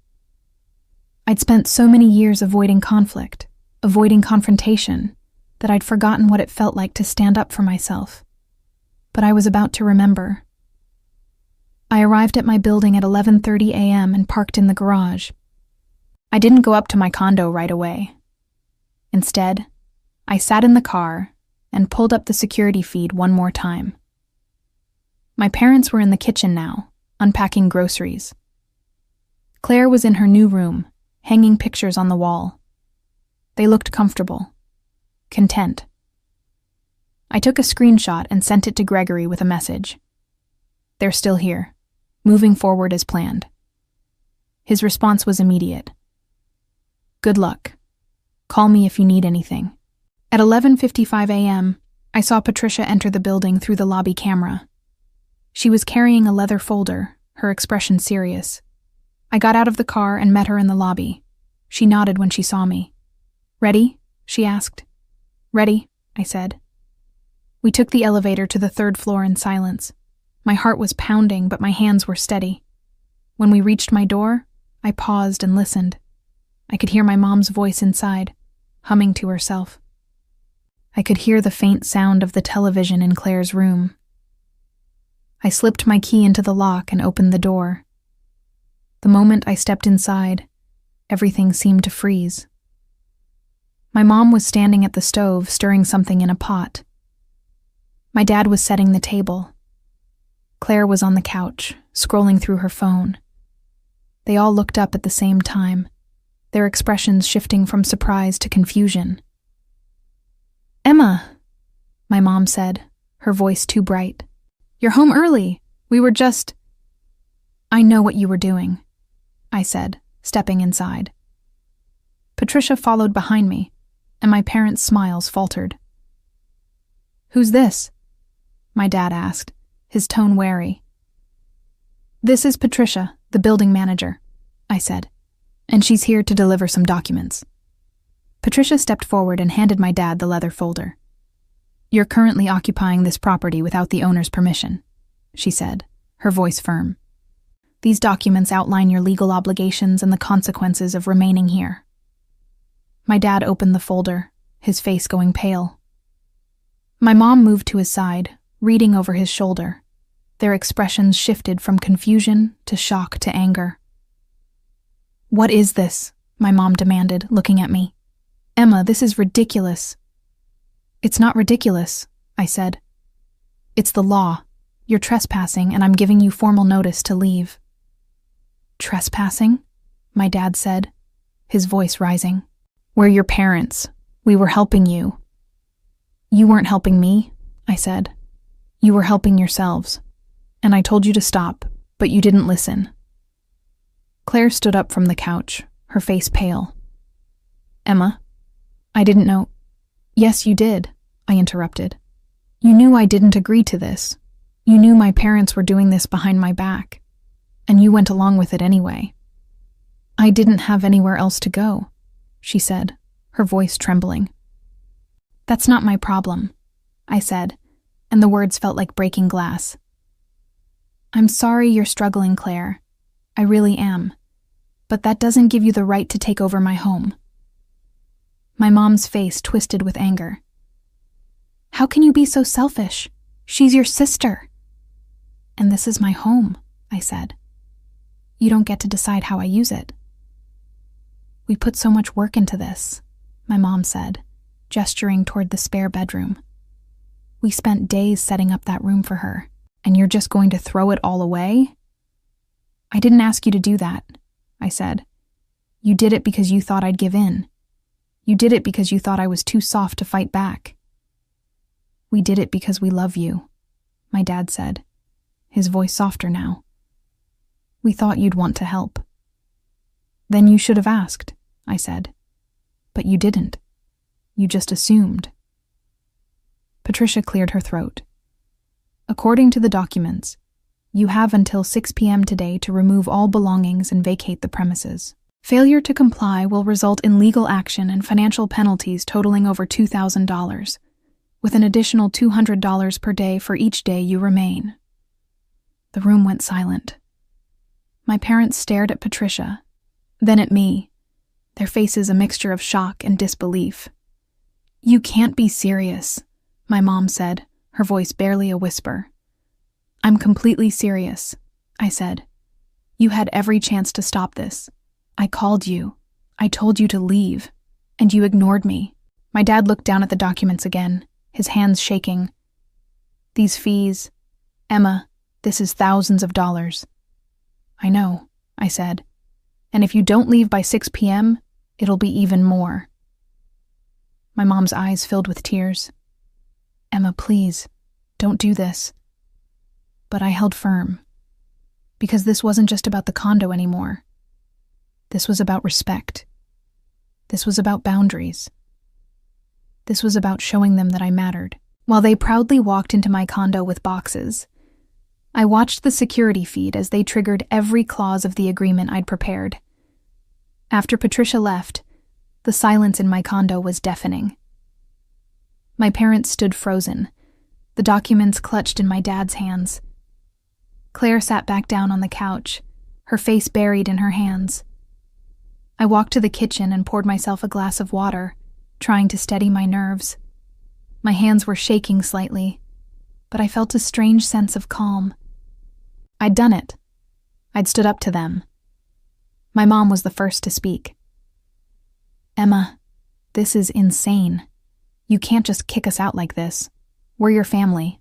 I'd spent so many years avoiding conflict, avoiding confrontation, that I'd forgotten what it felt like to stand up for myself. But I was about to remember. I arrived at my building at 11:30 a.m. and parked in the garage. I didn't go up to my condo right away. Instead, I sat in the car and pulled up the security feed one more time. My parents were in the kitchen now, unpacking groceries. Claire was in her new room, hanging pictures on the wall. They looked comfortable, content. I took a screenshot and sent it to Gregory with a message. "They're still here, moving forward as planned." His response was immediate. "Good luck. Call me if you need anything." At 11:55 a.m., I saw Patricia enter the building through the lobby camera. She was carrying a leather folder, her expression serious. I got out of the car and met her in the lobby. She nodded when she saw me. "Ready?" she asked. "Ready," I said. We took the elevator to the third floor in silence. My heart was pounding, but my hands were steady. When we reached my door, I paused and listened. I could hear my mom's voice inside, humming to herself. I could hear the faint sound of the television in Claire's room. I slipped my key into the lock and opened the door. The moment I stepped inside, everything seemed to freeze. My mom was standing at the stove stirring something in a pot. My dad was setting the table. Claire was on the couch, scrolling through her phone. They all looked up at the same time, their expressions shifting from surprise to confusion. "Emma," my mom said, her voice too bright. "You're home early. We were just—" "I know what you were doing," I said, stepping inside. Patricia followed behind me, and my parents' smiles faltered. "Who's this?" my dad asked, his tone wary. "This is Patricia, the building manager," I said, "and she's here to deliver some documents." Patricia stepped forward and handed my dad the leather folder. "You're currently occupying this property without the owner's permission," she said, her voice firm. "These documents outline your legal obligations and the consequences of remaining here." My dad opened the folder, his face going pale. My mom moved to his side, reading over his shoulder. Their expressions shifted from confusion to shock to anger. "What is this?" my mom demanded, looking at me. "Emma, this is ridiculous." "It's not ridiculous," I said. "It's the law. You're trespassing, and I'm giving you formal notice to leave." "Trespassing?" my dad said, his voice rising. "We're your parents. We were helping you." "You weren't helping me," I said. "You were helping yourselves. And I told you to stop, but you didn't listen." Claire stood up from the couch, her face pale. "Emma, I didn't know—" "Yes, you did," I interrupted. "You knew I didn't agree to this. You knew my parents were doing this behind my back, and you went along with it anyway." "I didn't have anywhere else to go," she said, her voice trembling. "That's not my problem," I said, and the words felt like breaking glass. "I'm sorry you're struggling, Claire. I really am. But that doesn't give you the right to take over my home." My mom's face twisted with anger. "How can you be so selfish? She's your sister." "And this is my home," I said. "You don't get to decide how I use it." "We put so much work into this," my mom said, gesturing toward the spare bedroom. "We spent days setting up that room for her, and you're just going to throw it all away?" "I didn't ask you to do that," I said. "You did it because you thought I'd give in. You did it because you thought I was too soft to fight back." "We did it because we love you," my dad said, his voice softer now. "We thought you'd want to help." "Then you should have asked," I said. "But you didn't. You just assumed." Patricia cleared her throat. "According to the documents, you have until 6 p.m. today to remove all belongings and vacate the premises. Failure to comply will result in legal action and financial penalties totaling over $2,000, with an additional $200 per day for each day you remain." The room went silent. My parents stared at Patricia, then at me, their faces a mixture of shock and disbelief. "You can't be serious," my mom said, her voice barely a whisper. "I'm completely serious," I said. "You had every chance to stop this. I called you. I told you to leave. And you ignored me." My dad looked down at the documents again, his hands shaking. "These fees, Emma, this is thousands of dollars." "I know," I said. "And if you don't leave by 6 p.m., it'll be even more." My mom's eyes filled with tears. "Emma, please, don't do this." But I held firm, because this wasn't just about the condo anymore. This was about respect. This was about boundaries. This was about showing them that I mattered. While they proudly walked into my condo with boxes, I watched the security feed as they triggered every clause of the agreement I'd prepared. After Patricia left, the silence in my condo was deafening. My parents stood frozen, the documents clutched in my dad's hands. Claire sat back down on the couch, her face buried in her hands. I walked to the kitchen and poured myself a glass of water, trying to steady my nerves. My hands were shaking slightly, but I felt a strange sense of calm. I'd done it. I'd stood up to them. My mom was the first to speak. "Emma, this is insane. You can't just kick us out like this. We're your family."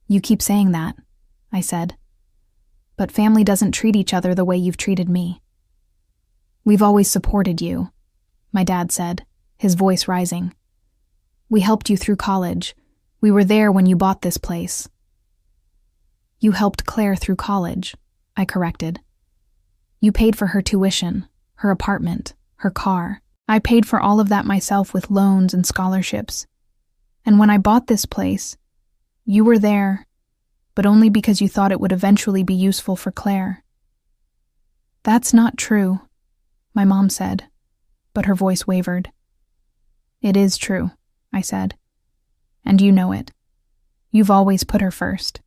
"You keep saying that," I said. "But family doesn't treat each other the way you've treated me." "We've always supported you," my dad said, his voice rising. "We helped you through college. We were there when you bought this place." "You helped Claire through college," I corrected. "You paid for her tuition, her apartment, her car. I paid for all of that myself with loans and scholarships. And when I bought this place, you were there, but only because you thought it would eventually be useful for Claire." "That's not true," my mom said, but her voice wavered. "It is true," I said. "And you know it. You've always put her first.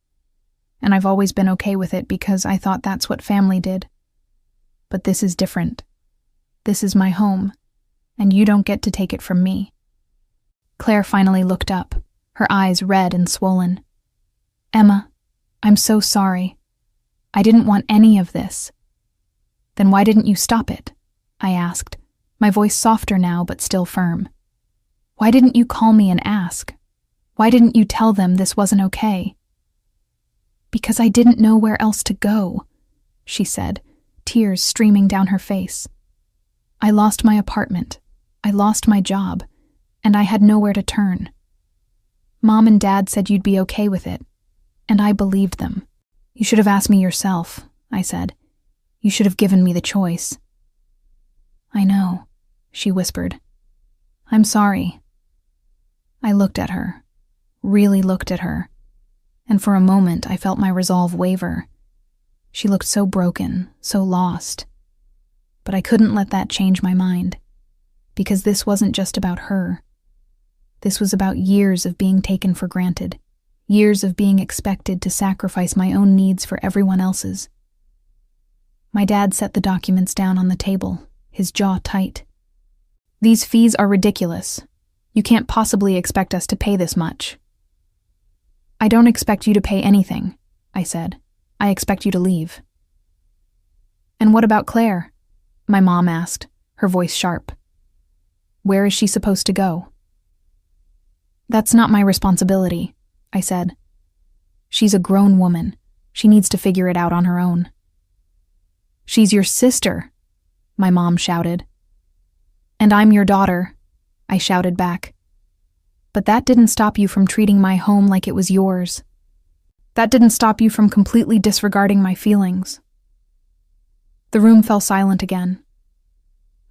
And I've always been okay with it because I thought that's what family did. But this is different. This is my home. and you don't get to take it from me." Claire finally looked up, her eyes red and swollen. "Emma, I'm so sorry. I didn't want any of this." "Then why didn't you stop it?" I asked, my voice softer now but still firm. "Why didn't you call me and ask? Why didn't you tell them this wasn't okay?" "Because I didn't know where else to go," she said, tears streaming down her face. "I lost my apartment, I lost my job, and I had nowhere to turn. Mom and Dad said you'd be okay with it, and I believed them." "You should have asked me yourself," I said. "You should have given me the choice." "I know," she whispered. "I'm sorry." I looked at her, really looked at her, and for a moment I felt my resolve waver. She looked so broken, so lost. But I couldn't let that change my mind, because this wasn't just about her. This was about years of being taken for granted, years of being expected to sacrifice my own needs for everyone else's. My dad set the documents down on the table, his jaw tight. "These fees are ridiculous. You can't possibly expect us to pay this much." "I don't expect you to pay anything," I said. "I expect you to leave." "And what about Claire?" my mom asked, her voice sharp. "Where is she supposed to go?" "That's not my responsibility," I said. "She's a grown woman. She needs to figure it out on her own." "She's your sister," my mom shouted. "And I'm your daughter," I shouted back. "But that didn't stop you from treating my home like it was yours. That didn't stop you from completely disregarding my feelings." The room fell silent again.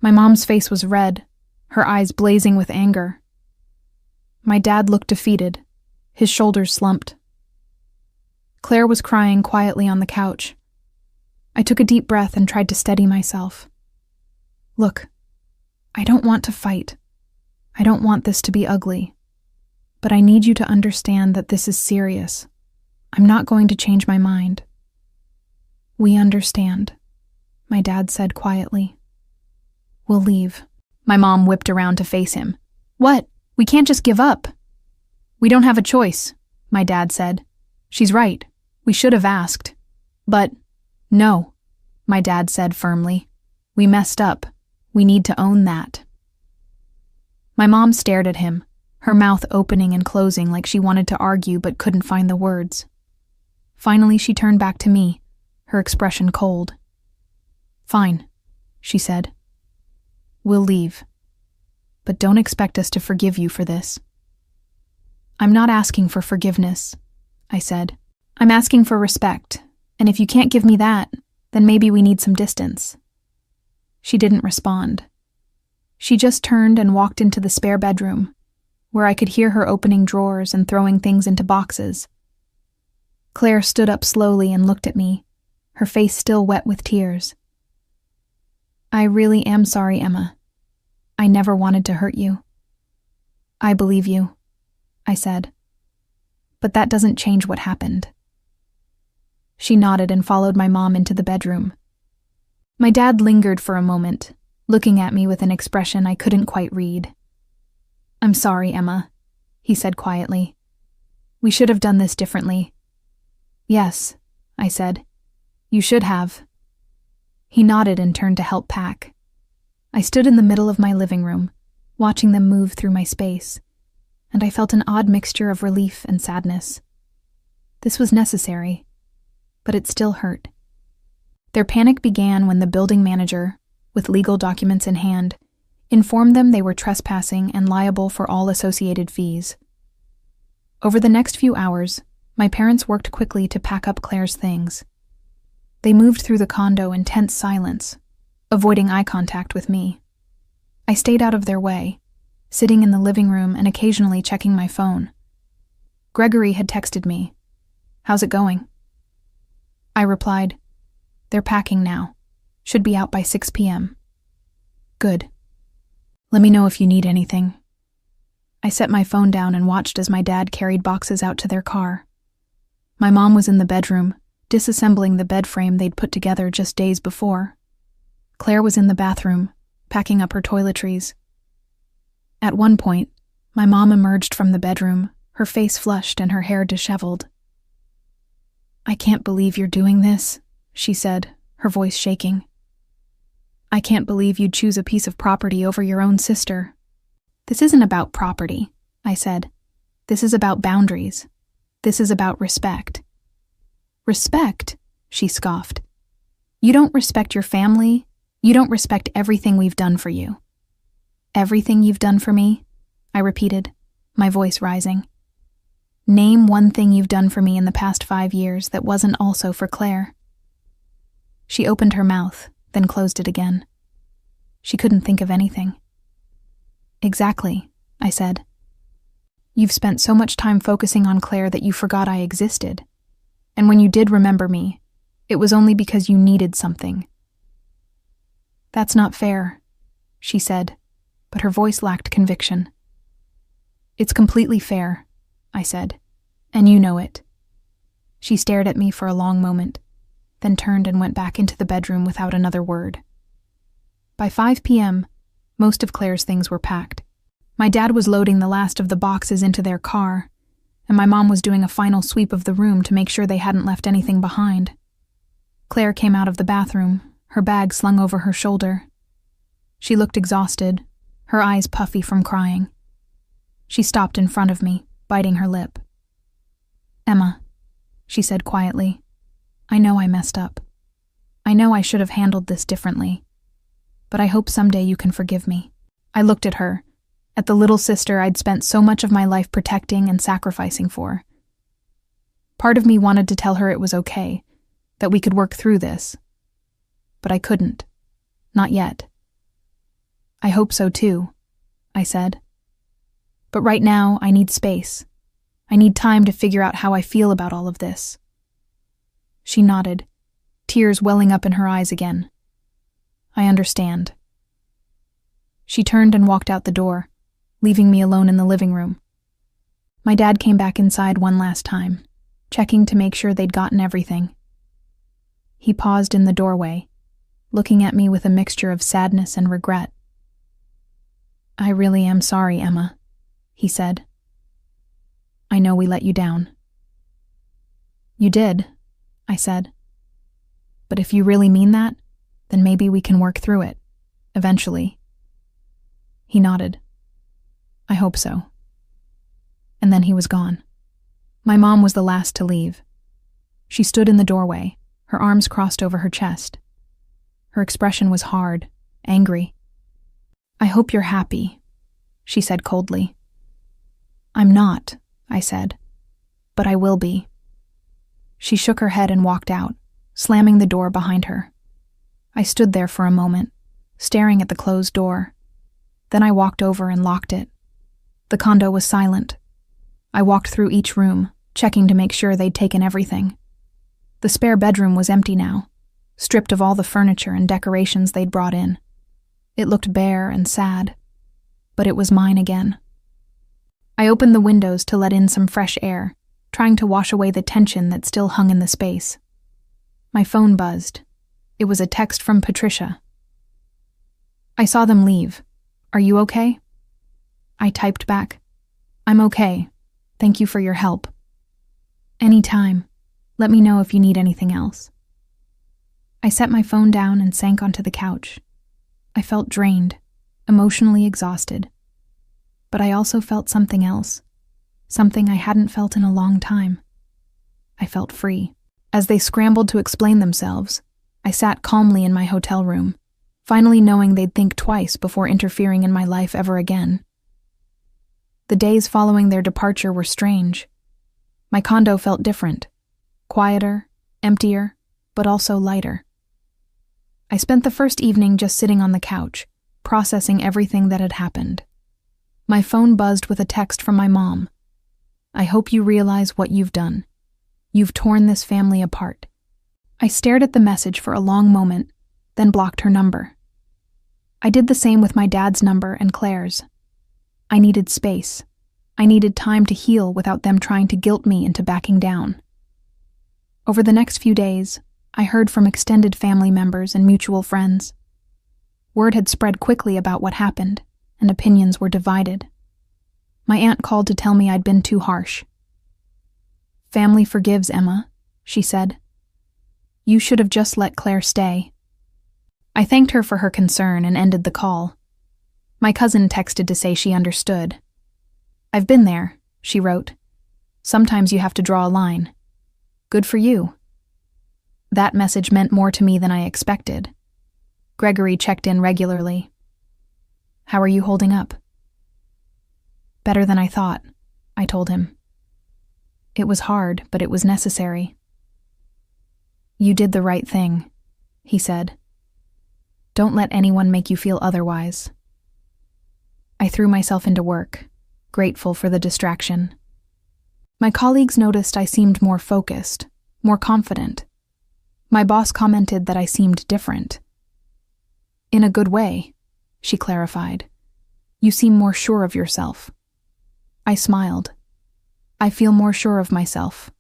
My mom's face was red, her eyes blazing with anger. My dad looked defeated, his shoulders slumped. Claire was crying quietly on the couch. I took a deep breath and tried to steady myself. "Look, I don't want to fight. I don't want this to be ugly. But I need you to understand that this is serious. I'm not going to change my mind." "We understand," my dad said quietly. "We'll leave." My mom whipped around to face him. "What? We can't just give up." "We don't have a choice," my dad said. "She's right. We should have asked." "But, no," my dad said firmly. "We messed up. We need to own that." My mom stared at him, her mouth opening and closing like she wanted to argue but couldn't find the words. Finally, she turned back to me, her expression cold. "Fine," she said. "We'll leave. But don't expect us to forgive you for this." "I'm not asking for forgiveness," I said. "I'm asking for respect, and if you can't give me that, then maybe we need some distance." She didn't respond. She just turned and walked into the spare bedroom, where I could hear her opening drawers and throwing things into boxes. Claire stood up slowly and looked at me, her face still wet with tears. "I really am sorry, Emma. I never wanted to hurt you." "I believe you," I said. "But that doesn't change what happened." She nodded and followed my mom into the bedroom. My dad lingered for a moment, looking at me with an expression I couldn't quite read. "I'm sorry, Emma," he said quietly. "We should have done this differently." "Yes," I said. "You should have." He nodded and turned to help pack. I stood in the middle of my living room, watching them move through my space, and I felt an odd mixture of relief and sadness. This was necessary, but it still hurt. Their panic began when the building manager, with legal documents in hand, informed them they were trespassing and liable for all associated fees. Over the next few hours, my parents worked quickly to pack up Claire's things. They moved through the condo in tense silence, avoiding eye contact with me. I stayed out of their way, sitting in the living room and occasionally checking my phone. Gregory had texted me, "How's it going?" I replied, "They're packing now. Should be out by 6 p.m. "Good. Let me know if you need anything." I set my phone down and watched as my dad carried boxes out to their car. My mom was in the bedroom, disassembling the bed frame they'd put together just days before. Claire was in the bathroom, packing up her toiletries, At one point, my mom emerged from the bedroom, her face flushed and her hair disheveled. "I can't believe you're doing this," she said, her voice shaking. "I can't believe you'd choose a piece of property over your own sister." "This isn't about property," I said. "This is about boundaries. This is about respect." "Respect?" she scoffed. "You don't respect your family. You don't respect everything we've done for you." "Everything you've done for me?" I repeated, my voice rising. "Name one thing you've done for me in the past 5 years that wasn't also for Claire." She opened her mouth, then closed it again. She couldn't think of anything. "Exactly," I said. "You've spent so much time focusing on Claire that you forgot I existed. And when you did remember me, it was only because you needed something." "That's not fair," she said, but her voice lacked conviction. "It's completely fair," I said, "and you know it." She stared at me for a long moment, then turned and went back into the bedroom without another word. By 5 p.m., most of Claire's things were packed. My dad was loading the last of the boxes into their car, and my mom was doing a final sweep of the room to make sure they hadn't left anything behind. Claire came out of the bathroom, her bag slung over her shoulder. She looked exhausted, her eyes puffy from crying. She stopped in front of me, biting her lip. "Emma," she said quietly, "I know I messed up. I know I should have handled this differently. But I hope someday you can forgive me." I looked at her, at the little sister I'd spent so much of my life protecting and sacrificing for. Part of me wanted to tell her it was okay, that we could work through this. But I couldn't. Not yet. "I hope so too," I said. "But right now, I need space. I need time to figure out how I feel about all of this." She nodded, tears welling up in her eyes again. "I understand." She turned and walked out the door, leaving me alone in the living room. My dad came back inside one last time, checking to make sure they'd gotten everything. He paused in the doorway, looking at me with a mixture of sadness and regret. "I really am sorry, Emma," he said. "I know we let you down." "You did," I said. "But if you really mean that, then maybe we can work through it, eventually." He nodded. "I hope so." And then he was gone. My mom was the last to leave. She stood in the doorway, her arms crossed over her chest. Her expression was hard, angry. "I hope you're happy," she said coldly. "I'm not," I said, "but I will be." She shook her head and walked out, slamming the door behind her. I stood there for a moment, staring at the closed door. Then I walked over and locked it. The condo was silent. I walked through each room, checking to make sure they'd taken everything. The spare bedroom was empty now, stripped of all the furniture and decorations they'd brought in. It looked bare and sad, but it was mine again. I opened the windows to let in some fresh air, trying to wash away the tension that still hung in the space. My phone buzzed. It was a text from Patricia. "I saw them leave. Are you okay?" I typed back, "I'm okay. Thank you for your help. Anytime. Let me know if you need anything else." I set my phone down and sank onto the couch. I felt drained, emotionally exhausted. But I also felt something else, something I hadn't felt in a long time. I felt free. As they scrambled to explain themselves, I sat calmly in my hotel room, finally knowing they'd think twice before interfering in my life ever again. The days following their departure were strange. My condo felt different, quieter, emptier, but also lighter. I spent the first evening just sitting on the couch, processing everything that had happened. My phone buzzed with a text from my mom. "I hope you realize what you've done. You've torn this family apart." I stared at the message for a long moment, then blocked her number. I did the same with my dad's number and Claire's. I needed space. I needed time to heal without them trying to guilt me into backing down. Over the next few days, I heard from extended family members and mutual friends. Word had spread quickly about what happened, and opinions were divided. My aunt called to tell me I'd been too harsh. "Family forgives, Emma," she said. "You should have just let Claire stay." I thanked her for her concern and ended the call. My cousin texted to say she understood. "I've been there," she wrote. "Sometimes you have to draw a line. Good for you." That message meant more to me than I expected. Gregory checked in regularly. "How are you holding up?" "Better than I thought," I told him. "It was hard, but it was necessary." "You did the right thing," he said. "Don't let anyone make you feel otherwise." I threw myself into work, grateful for the distraction. My colleagues noticed I seemed more focused, more confident. My boss commented that I seemed different. "In a good way," she clarified. "You seem more sure of yourself." I smiled. "I feel more sure of myself."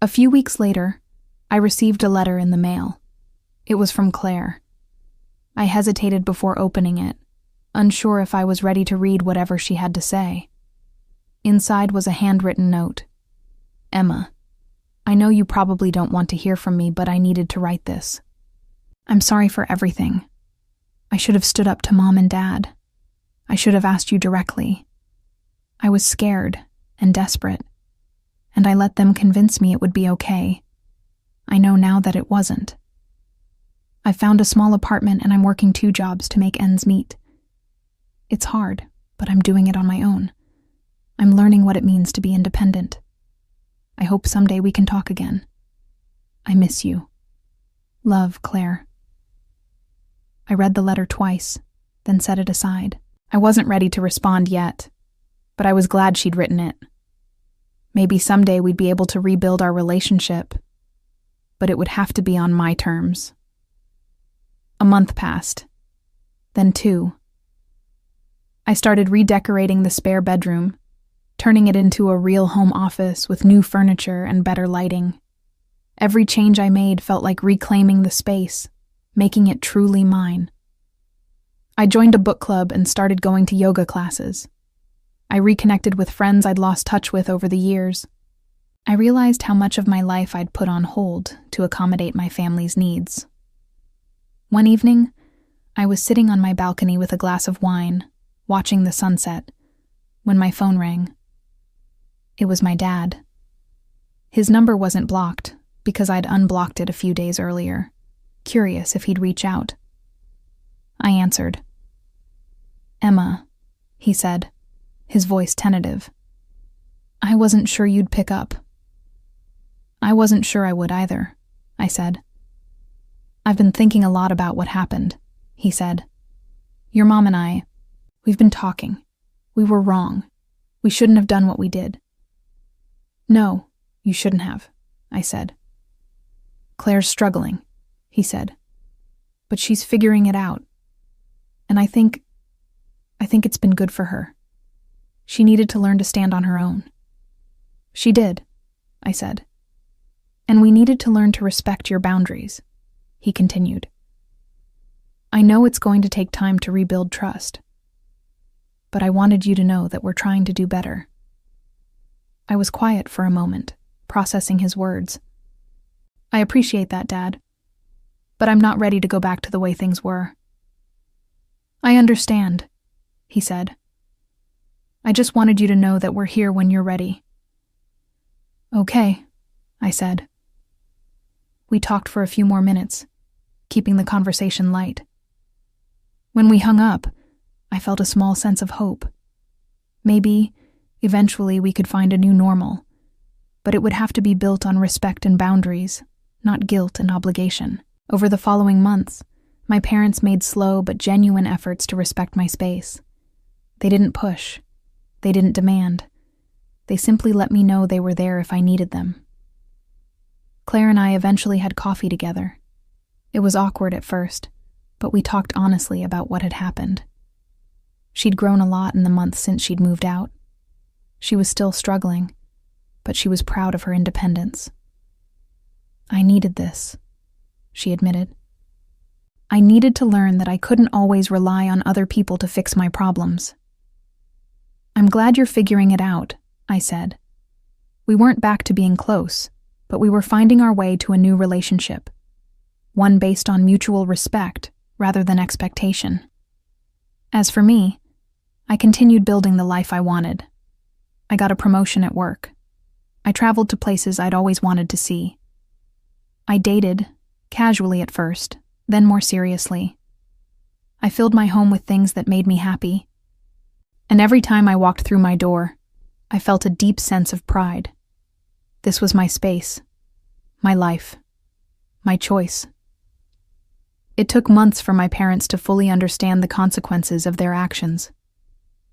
A few weeks later, I received a letter in the mail. It was from Claire. I hesitated before opening it, unsure if I was ready to read whatever she had to say. Inside was a handwritten note. "Emma, I know you probably don't want to hear from me, but I needed to write this. I'm sorry for everything. I should have stood up to Mom and Dad. I should have asked you directly. I was scared and desperate, and I let them convince me it would be okay. I know now that it wasn't. I found a small apartment and I'm working 2 jobs to make ends meet. It's hard, but I'm doing it on my own. I'm learning what it means to be independent. I hope someday we can talk again. I miss you. Love, Claire." I read the letter twice, then set it aside. I wasn't ready to respond yet, but I was glad she'd written it. Maybe someday we'd be able to rebuild our relationship, but it would have to be on my terms. A month passed, then 2. I started redecorating the spare bedroom, turning it into a real home office with new furniture and better lighting. Every change I made felt like reclaiming the space, making it truly mine. I joined a book club and started going to yoga classes. I reconnected with friends I'd lost touch with over the years. I realized how much of my life I'd put on hold to accommodate my family's needs. One evening, I was sitting on my balcony with a glass of wine, watching the sunset, when my phone rang. It was my dad. His number wasn't blocked because I'd unblocked it a few days earlier, curious if he'd reach out. I answered. "Emma," he said, his voice tentative. "I wasn't sure you'd pick up." "I wasn't sure I would either," I said. "I've been thinking a lot about what happened," he said. "Your mom and we've been talking. We were wrong. We shouldn't have done what we did." "No, you shouldn't have," I said. "Claire's struggling," he said. "But she's figuring it out. And I think it's been good for her. She needed to learn to stand on her own." "She did," I said. "And we needed to learn to respect your boundaries," he continued. "I know it's going to take time to rebuild trust, but I wanted you to know that we're trying to do better." I was quiet for a moment, processing his words. "I appreciate that, Dad, but I'm not ready to go back to the way things were." "I understand," he said. "I just wanted you to know that we're here when you're ready." "Okay," I said. We talked for a few more minutes, keeping the conversation light. When we hung up, I felt a small sense of hope. Maybe, eventually, we could find a new normal, but it would have to be built on respect and boundaries, not guilt and obligation. Over the following months, my parents made slow but genuine efforts to respect my space. They didn't push. They didn't demand. They simply let me know they were there if I needed them. Claire and I eventually had coffee together. It was awkward at first, but we talked honestly about what had happened. She'd grown a lot in the months since she'd moved out. She was still struggling, but she was proud of her independence. "I needed this," she admitted. I needed to learn that I couldn't always rely on other people to fix my problems. "I'm glad you're figuring it out," I said. We weren't back to being close, but we were finding our way to a new relationship, one based on mutual respect rather than expectation. As for me, I continued building the life I wanted. I got a promotion at work. I traveled to places I'd always wanted to see. I dated, casually at first, then more seriously. I filled my home with things that made me happy. And every time I walked through my door, I felt a deep sense of pride. This was my space, my life, my choice. It took months for my parents to fully understand the consequences of their actions.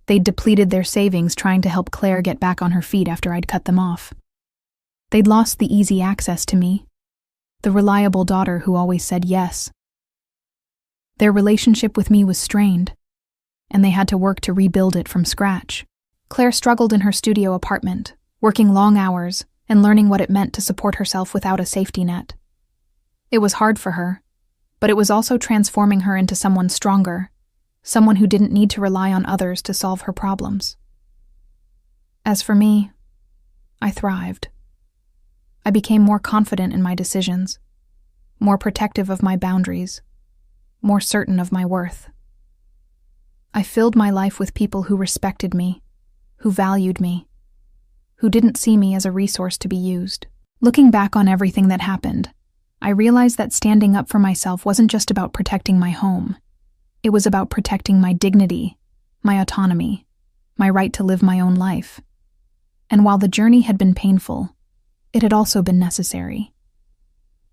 They'd depleted their savings trying to help Claire get back on her feet after I'd cut them off. They'd lost the easy access to me, the reliable daughter who always said yes. Their relationship with me was strained, and they had to work to rebuild it from scratch. Claire struggled in her studio apartment, working long hours and learning what it meant to support herself without a safety net. It was hard for her, but it was also transforming her into someone stronger, someone who didn't need to rely on others to solve her problems. As for me, I thrived. I became more confident in my decisions, more protective of my boundaries, more certain of my worth. I filled my life with people who respected me, who valued me, who didn't see me as a resource to be used. Looking back on everything that happened, I realized that standing up for myself wasn't just about protecting my home. It was about protecting my dignity, my autonomy, my right to live my own life. And while the journey had been painful, it had also been necessary.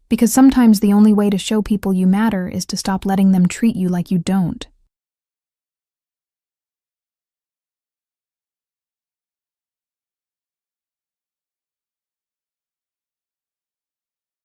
Because sometimes the only way to show people you matter is to stop letting them treat you like you don't.